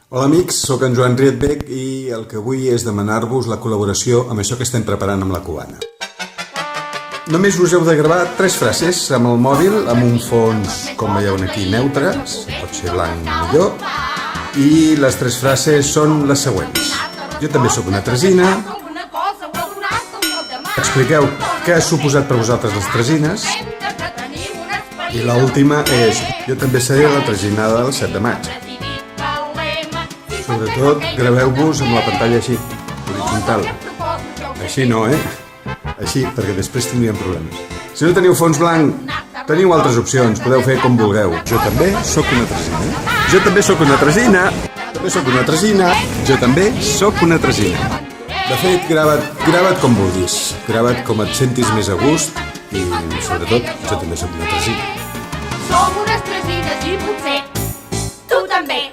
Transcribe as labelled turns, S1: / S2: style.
S1: Hola amics, sóc en Joan Rietbec i el que vull és demanar-vos la col·laboració amb això que estem preparant amb la cubana. Només us heu de gravar 3 frases amb el mòbil, amb un fons, com veieu aquí, neutre, pot ser blanc millor, i les 3 frases són les següents. Jo també sóc una tresina. Expliqueu què ha suposat per vosaltres les tresines. I l'última és, jo també seré la tresinada del 7 de maig. Sobretot, graveu-vos amb la pantalla així, horitzontal. Així no, Així, perquè després tindríem problemes. Si no teniu fons blanc, teniu altres opcions, podeu fer com vulgueu. Jo també sóc una tresina. Jo també sóc una tresina. També sóc una tresina. Jo també sóc una tresina. De fet, grava't com vulguis. Grava't com et sentis més a gust i, sobretot, jo també sóc una tresina.
S2: Som unes tresines i potser tu també.